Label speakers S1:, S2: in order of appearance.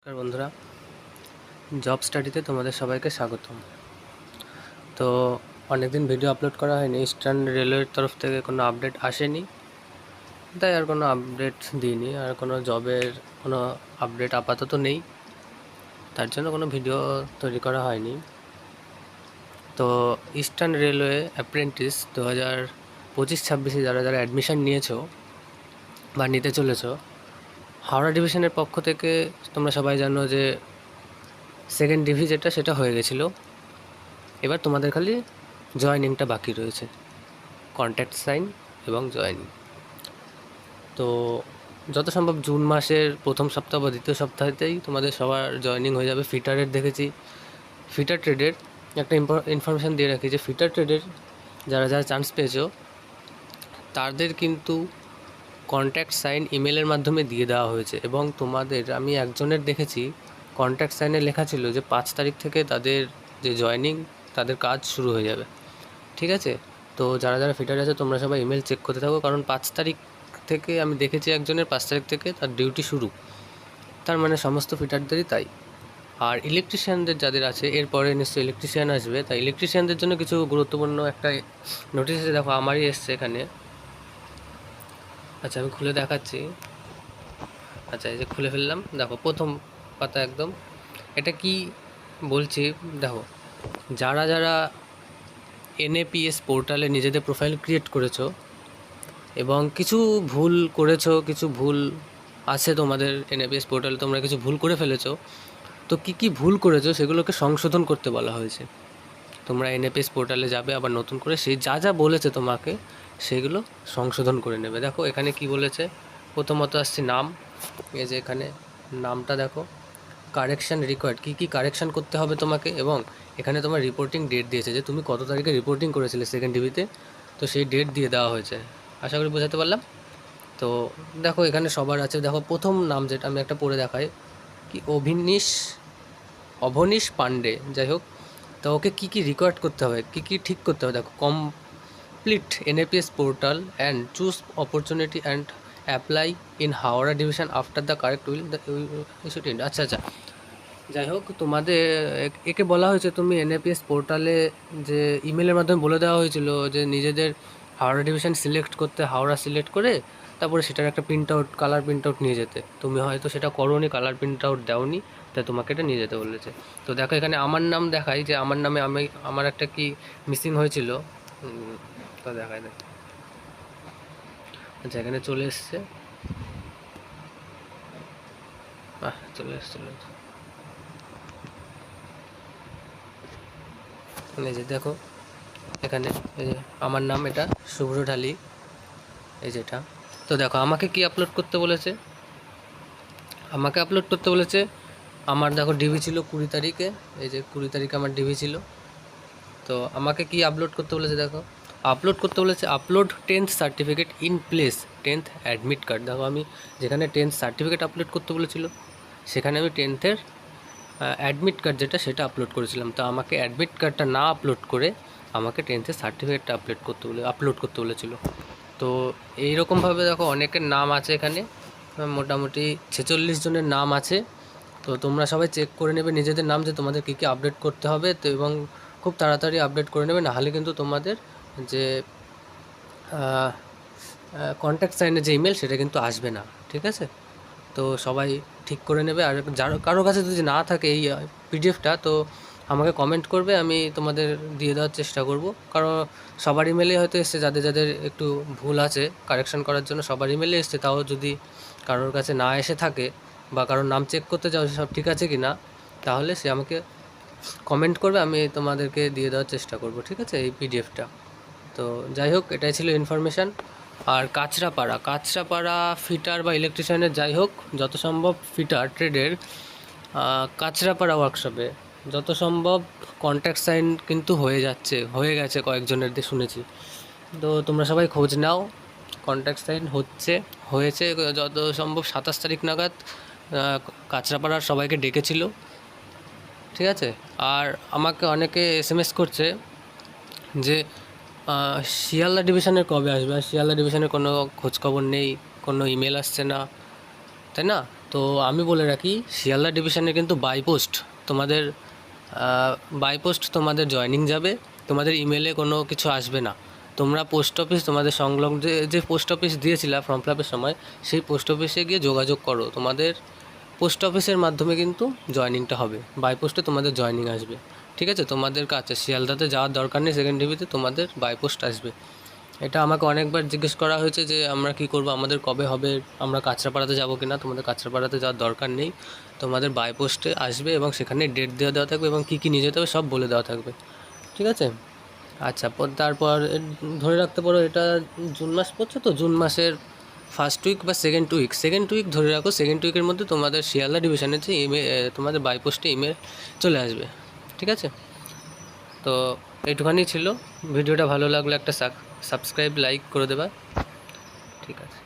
S1: নমস্কার বন্ধুরা, জব স্টাডিতে তোমাদের সবাইকে স্বাগতম। তো অনেকদিন ভিডিও আপলোড করা হয়নি, ইস্টার্ন রেলওয়ের তরফ থেকে কোনো আপডেট আসেনি, তাই আর কোনো আপডেট দিইনি। আর কোনো জবের কোনো আপডেট আপাতত নেই, তার জন্য কোনো ভিডিও তৈরি করা হয়নি। তো ইস্টার্ন রেলওয়ে অ্যাপ্রেন্টিস 2025-26 যারা যারা অ্যাডমিশন নিয়েছো বা নিতে চলেছো, হাওড়া ডিভিশনের পক্ষ থেকে তোমরা সবাই জানো যে সেকেন্ড ডিভি সেটা হয়ে গেছিলো। এবার তোমাদের খালি জয়েনিংটা বাকি রয়েছে, কন্ট্যাক্ট সাইন এবং জয়েনিং। তো যত সম্ভব জুন মাসের প্রথম সপ্তাহ বা দ্বিতীয় সপ্তাহতেই তোমাদের সবার জয়েনিং হয়ে যাবে। ফিটারের দেখেছি, ফিটার ট্রেডের একটা ইনফরমেশান দিয়ে রাখি যে ফিটার ট্রেডের যারা যারা চান্স পেয়েছো তাদের কিন্তু কন্ট্যাক্ট সাইন ইমেলের মাধ্যমে দিয়ে দেওয়া হয়েছে। এবং তোমাদের আমি একজনের দেখেছি কন্ট্যাক্ট সাইনে লেখা ছিল যে 5 তারিখ থেকে তাদের যে জয়েনিং, তাদের কাজ শুরু হয়ে যাবে। ঠিক আছে, তো যারা যারা ফিটার আছে তোমরা সবাই ইমেল চেক করতে থাকো, কারণ 5 তারিখ থেকে আমি দেখেছি একজনের 5 তারিখ থেকে তার ডিউটি শুরু, তার মানে সমস্ত ফিটারদেরই তাই। আর ইলেকট্রিশিয়ানদের যাদের আছে এরপরে নিশ্চয়ই ইলেকট্রিশিয়ান আসবে, তাই ইলেকট্রিশিয়ানদের জন্য কিছু গুরুত্বপূর্ণ একটা নোটিশ আছে। দেখো আমারই এসছে এখানে। আচ্ছা আমি খুলে দেখাচ্ছি। আচ্ছা এই যে খুলে ফেললাম, দেখো প্রথম পাতা একদম। এটা কি বলছি দেখো, যারা যারা এনএপিএস পোর্টালে নিজেদের প্রোফাইল ক্রিয়েট করেছো এবং কিছু ভুল করেছো, কিছু ভুল আছে তোমাদের এনএপিএস পোর্টালে, তোমরা কিছু ভুল করে ফেলেছো, তো কি ভুল করেছো সেগুলোকে সংশোধন করতে বলা হয়েছে। তোমরা এনএপিএস পোর্টালে যাবে, আবার নতুন করে সেই যা যা বলেছে তোমাকে সেগুলো সংশোধন করে নেবে। দেখো এখানে কি বলেছে, প্রথমত আসছে নাম। এই যে এখানে নামটা দেখো, কারেকশান রিকোয়ার্ড, কী কারেকশান করতে হবে তোমাকে, এবং এখানে তোমার রিপোর্টিং ডেট দিয়েছে যে তুমি কত তারিখে রিপোর্টিং করেছিলে সেকেন্ড ডিভিতে, তো সেই ডেট দিয়ে দেওয়া হয়েছে। আশা করি বোঝাতে পারলাম। তো দেখো এখানে সবার আছে, দেখো প্রথম নাম যেটা আমি একটা পড়ে দেখাই, কি অভনীশ পান্ডে, যাই হোক। তো ওকে কী রিকোয়ার্ড করতে হবে, কী ঠিক করতে হবে, দেখো complete NAPS portal and choose opportunity and apply in Howrah division after the correct will the issued. আচ্ছা, যাই হোক, তোমাদের একে বলা হয়েছে তুমি এনএপিএস পোর্টালে যে ইমেলের মাধ্যমে বলে দেওয়া হয়েছিল যে নিজেদের হাওড়া ডিভিশন সিলেক্ট করতে, হাওড়া সিলেক্ট করে তারপরে সেটার একটা print out, colour print out নিয়ে যেতে। তুমি হয়তো সেটা করোনি, কালার প্রিন্ট আউট দাওনি, তাই তোমাকে এটা নিয়ে যেতে বলেছে। তো দেখো এখানে আমার নাম দেখাই যে আমার নামে আমার একটা কি মিসিং হয়েছিল, তো দেখায় দেখ। আচ্ছা এখানে চলে এসছে, চলে এসছে। এই যে দেখো এখানে, এই যে আমার নাম, এটা শুভ্র ঢালি, এই যেটা। তো দেখো আমাকে কি আপলোড করতে বলেছে, আমাকে আপলোড করতে বলেছে আমার, দেখো ডিভি ছিল 20 তারিখে, এই যে 20 তারিখে আমার ডিভি ছিল। তো আমাকে কি আপলোড করতে বলেছে, দেখো আপলোড করতে বলেছে upload 10th certificate in place 10th admit card. দেখো আমি যেখানে 10th সার্টিফিকেট আপলোড করতে বলেছিল সেখানে আমি 10th অ্যাডমিট কার্ড সেটা আপলোড করেছিলাম। তো আমাকে অ্যাডমিট কার্ডটা না আপলোড করে আমাকে 10th সার্টিফিকেটটা আপলোড করতে বলেছিল। তো এইরকমভাবে দেখো অনেকের নাম আছে এখানে, মোটামুটি 46 জনের নাম আছে। তো তোমরা সবাই চেক করে নেবে নিজেদের নাম, যে তোমাদের কী আপডেট করতে হবে। তো এবং খুব তাড়াতাড়ি আপডেট করে নেবে, নাহলে কিন্তু তোমাদের যে কন্ট্যাক্ট সাইনের যে ইমেল সেটা কিন্তু আসবে না। ঠিক আছে, তো সবাই ঠিক করে নেবে। আর কারো কাছে যদি না থাকে এই পিডিএফটা, তো আমাকে কমেন্ট করবে, আমি তোমাদের দিয়ে দেওয়ার চেষ্টা করব। কারণ সবার ইমেলে হয়তো এসছে, যাদের যাদের একটু ভুল আছে কারেকশন করার জন্য সবার ইমেলে এসছে। তাও যদি কারোর কাছে না এসে থাকে বা কারোর নাম চেক করতে চাও সব ঠিক আছে কি না, তাহলে সে আমাকে কমেন্ট করবে, আমি তোমাদেরকে দিয়ে দেওয়ার চেষ্টা করব। ঠিক আছে, এই পিডিএফটা। তো যাই হোক, এটাই ছিল ইনফরমেশান। আর কাঁচরাপাড়া ফিটার বা ইলেকট্রিশিয়ানের, যাই হোক যত সম্ভব ফিটার ট্রেডের কাঁচরাপাড়া ওয়ার্কশপে যত সম্ভব কন্ট্যাক্ট সাইন কিন্তু হয়ে গেছে কয়েকজনের দিয়ে শুনেছি। তো তোমরা সবাই খোঁজ নাও, কন্ট্যাক্ট সাইন হয়েছে যত সম্ভব 27 তারিখ নাগাদ কাঁচরাপাড়ার সবাইকে ডেকেছিল। ঠিক আছে, আর আমাকে অনেকে এসএমএস করছে যে শিয়ালদা ডিভিশনের কবে আসবে, আর শিয়ালদা ডিভিশনের কোনো খোঁজখবর নেই, কোনো ইমেল আসছে না, তাই না? তো আমি বলে রাখি, শিয়ালদা ডিভিশনে কিন্তু বাই পোস্ট তোমাদের জয়নিং যাবে, তোমাদের ইমেলে কোনো কিছু আসবে না। তোমরা পোস্ট অফিস, তোমাদের সংলগ্ন যে পোস্ট অফিস দিয়েছিলা ফর্ম ফিল আপের সময়, সেই পোস্ট অফিসে গিয়ে যোগাযোগ করো। তোমাদের পোস্ট অফিসের মাধ্যমে কিন্তু জয়নিংটা হবে, বাই পোস্টে তোমাদের জয়নিং আসবে। ঠিক আছে, তোমাদের কাছে শিয়ালদাতে যাওয়ার দরকার নেই, সেকেন্ড ডিভিতে তোমাদের বাই পোস্ট আসবে। এটা আমাকে অনেকবার জিজ্ঞেস করা হয়েছে যে আমরা কি করব, আমাদের কবে হবে, আমরা কাঁচরাপাড়াতে যাবো কি না। তোমাদের কাঁচরাপাড়াতে যাওয়ার দরকার নেই, তোমাদের বাই পোস্টে আসবে এবং সেখানে ডেট দেওয়া থাকবে এবং কী কী নিয়ে যেতে হবে সব বলে দেওয়া থাকবে। ঠিক আছে, আচ্ছা। তারপর ধরে রাখতে পারো এটা জুন মাস পড়ছে, তো জুন মাসের ফার্স্ট উইক বা সেকেন্ড উইক ধরে রাখো। সেকেন্ড উইকের মধ্যে তোমাদের শিয়ালদা ডিভিশনের যে তোমাদের বাই পোস্টে ইমেল চলে আসবে। ঠিক আছে, তো এইটুখানি ছিল। ভিডিওটা ভালো লাগলে একটা সাবস্ক্রাইব লাইক করে দেবা। ঠিক আছে।